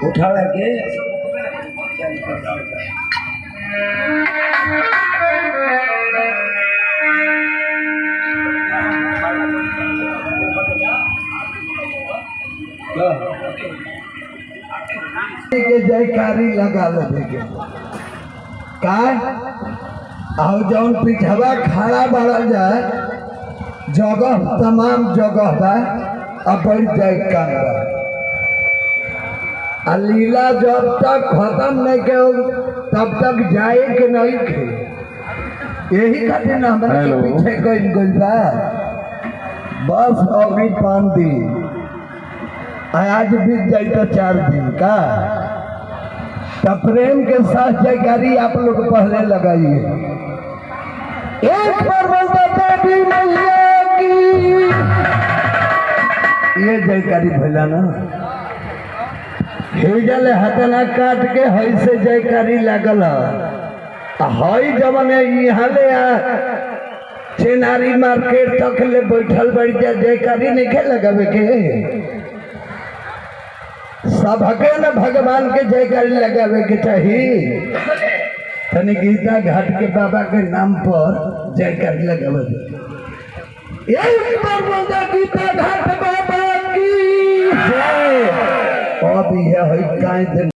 उठावे के जयकारी लगा लगे का जौन पिछवा खड़ा बढ़ जाए जगह तमाम जगह बा बड़ी जयकार लीला जब तक खत्म नहीं के तब तक जाए के नहीं थे। यही खातिर ना हमारे पीछे गई बा बस अभी 5 दिन आज बीत जाए तो 4 दिन का तब प्रेम के साथ जयकारी आप लोग पहले लगाइए। एक बार बोलते देवी मैया की ये जयकारी भैला ना हेजल हथना काट के हई से जयकारी लागल हई जब यहाँ ले चेनारी मार्केट तक ले बैठल बढ़ जा जयकारी नहीं के लगावे के सबके न भगवान के जयकारी लगावे के चाहिए। तनी गीता घाट के बाबा के नाम पर जयकारी लगावे एक बार बोलता गीता घाट बाबा की जय। अब यह है